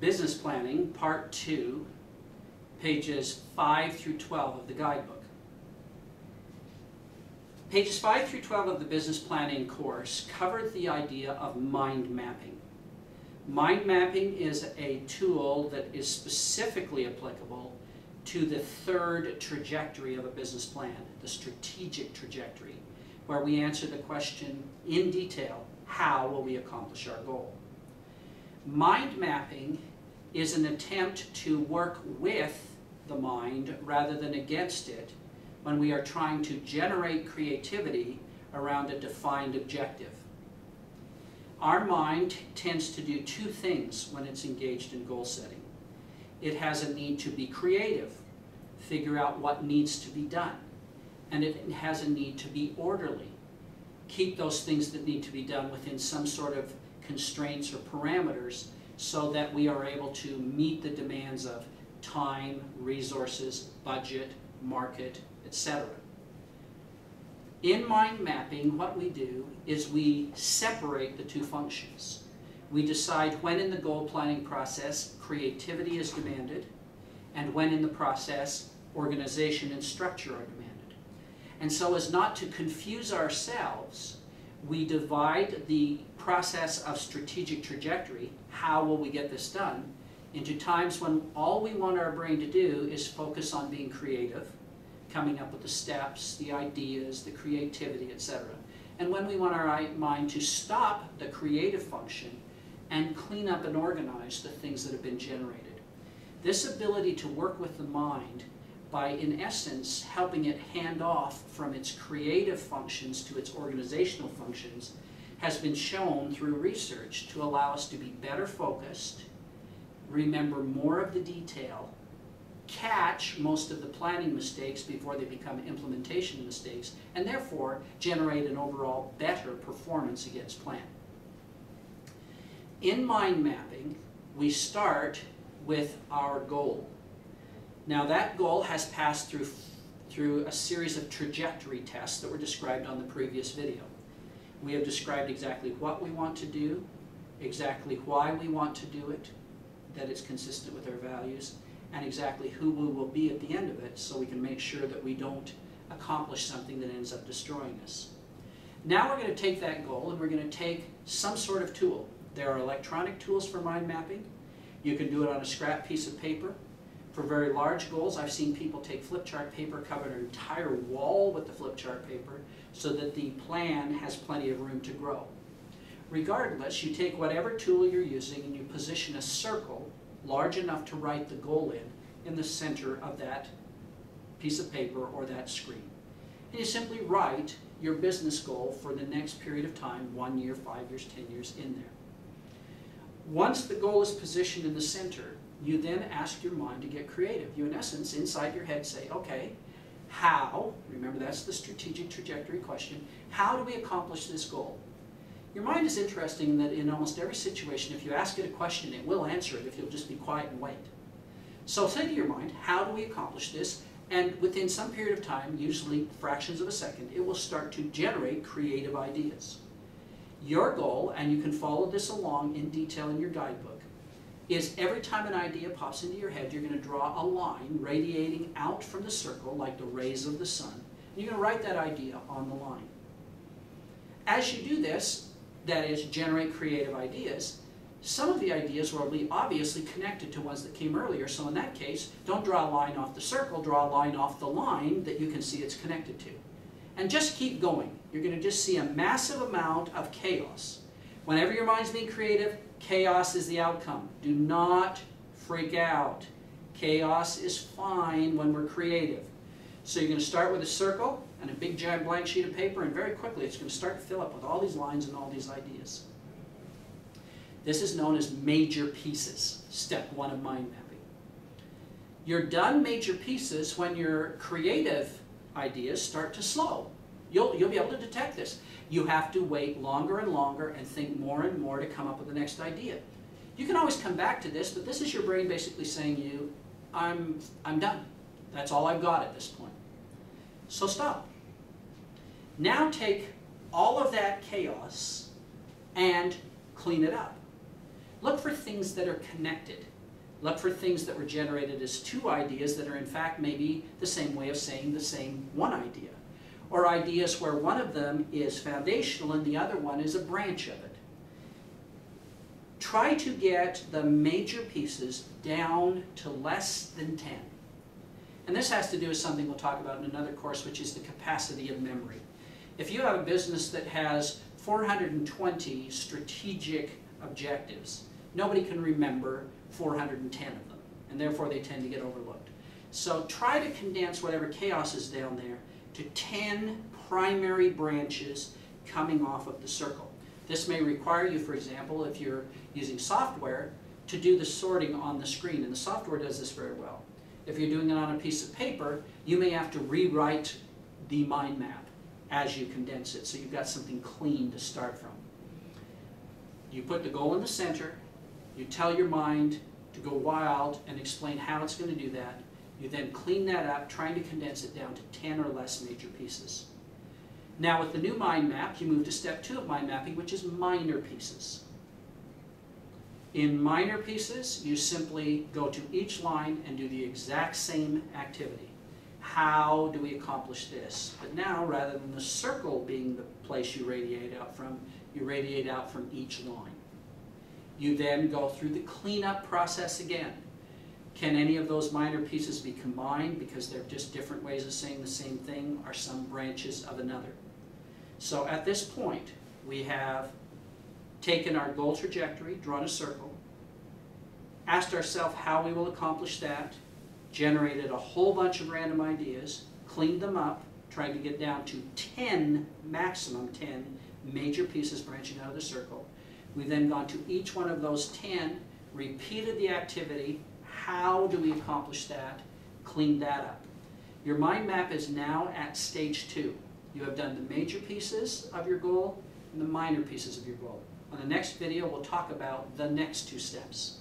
Business Planning, Part 2, pages 5 through 12 of the guidebook. Pages 5 through 12 of the Business Planning course cover the idea of mind mapping. Mind mapping is a tool that is specifically applicable to the third trajectory of a business plan, the strategic trajectory, where we answer the question in detail, how will we accomplish our goal? Mind mapping is an attempt to work with the mind rather than against it when we are trying to generate creativity around a defined objective. Our mind tends to do two things when it's engaged in goal setting. It has a need to be creative, figure out what needs to be done, and it has a need to be orderly, keep those things that need to be done within some sort of constraints or parameters so that we are able to meet the demands of time, resources, budget, market, etc. In mind mapping, what we do is we separate the two functions. We decide when in the goal planning process creativity is demanded and when in the process organization and structure are demanded. And so as not to confuse ourselves, we divide the process of strategic trajectory, how will we get this done, into times when all we want our brain to do is focus on being creative, coming up with the steps, the ideas, the creativity, etc. And when we want our mind to stop the creative function and clean up and organize the things that have been generated. This ability to work with the mind by, in essence, helping it hand off from its creative functions to its organizational functions has been shown through research to allow us to be better focused, remember more of the detail, catch most of the planning mistakes before they become implementation mistakes, and therefore generate an overall better performance against plan. In mind mapping, we start with our goal. Now that goal has passed through a series of trajectory tests that were described on the previous video. We have described exactly what we want to do, exactly why we want to do it, that it's consistent with our values, and exactly who we will be at the end of it so we can make sure that we don't accomplish something that ends up destroying us. Now we're going to take that goal and we're going to take some sort of tool. There are electronic tools for mind mapping. You can do it on a scrap piece of paper. For very large goals, I've seen people take flip chart paper, cover an entire wall with the flip chart paper so that the plan has plenty of room to grow. Regardless, you take whatever tool you're using and you position a circle large enough to write the goal in the center of that piece of paper or that screen. And you simply write your business goal for the next period of time, 1 year, 5 years, 10 years, in there. Once the goal is positioned in the center, you then ask your mind to get creative. You, in essence, inside your head say, okay, how, remember that's the strategic trajectory question, how do we accomplish this goal? Your mind is interesting in that in almost every situation, if you ask it a question, it will answer it if you'll just be quiet and wait. So say to your mind, how do we accomplish this? And within some period of time, usually fractions of a second, it will start to generate creative ideas. Your goal, and you can follow this along in detail in your guidebook, is every time an idea pops into your head, you're going to draw a line radiating out from the circle like the rays of the sun. And you're going to write that idea on the line. As you do this, that is, generate creative ideas, some of the ideas will be obviously connected to ones that came earlier. So in that case, don't draw a line off the circle, draw a line off the line that you can see it's connected to. And just keep going. You're going to just see a massive amount of chaos. Whenever your mind's being creative, chaos is the outcome. Do not freak out. Chaos is fine when we're creative. So you're going to start with a circle and a big giant blank sheet of paper, and very quickly it's going to start to fill up with all these lines and all these ideas. This is known as major pieces, step 1 of mind mapping. You're done major pieces when your creative ideas start to slow. You'll be able to detect this. You have to wait longer and longer and think more and more to come up with the next idea. You can always come back to this, but this is your brain basically saying to you, I'm done. That's all I've got at this point. So stop. Now take all of that chaos and clean it up. Look for things that are connected. Look for things that were generated as two ideas that are in fact maybe the same way of saying the same one idea. Or ideas where one of them is foundational and the other one is a branch of it. Try to get the major pieces down to less than 10. And this has to do with something we'll talk about in another course, which is the capacity of memory. If you have a business that has 420 strategic objectives, nobody can remember 410 of them, and therefore they tend to get overlooked. So try to condense whatever chaos is down there to 10 primary branches coming off of the circle. This may require you, for example, if you're using software, to do the sorting on the screen, and the software does this very well. If you're doing it on a piece of paper, you may have to rewrite the mind map as you condense it, so you've got something clean to start from. You put the goal in the center, you tell your mind to go wild and explain how it's going to do that. You then clean that up, trying to condense it down to 10 or less major pieces. Now with the new mind map, you move to step 2 of mind mapping, which is minor pieces. In minor pieces, you simply go to each line and do the exact same activity. How do we accomplish this? But now, rather than the circle being the place you radiate out from, you radiate out from each line. You then go through the cleanup process again. Can any of those minor pieces be combined because they're just different ways of saying the same thing, or some branches of another? So at this point, we have taken our goal trajectory, drawn a circle, asked ourselves how we will accomplish that, generated a whole bunch of random ideas, cleaned them up, trying to get down to 10, maximum 10 major pieces branching out of the circle. We've then gone to each one of those 10, repeated the activity. How do we accomplish that? Cleaned that up. Your mind map is now at stage 2. You have done the major pieces of your goal and the minor pieces of your goal. On the next video, we'll talk about the next 2 steps.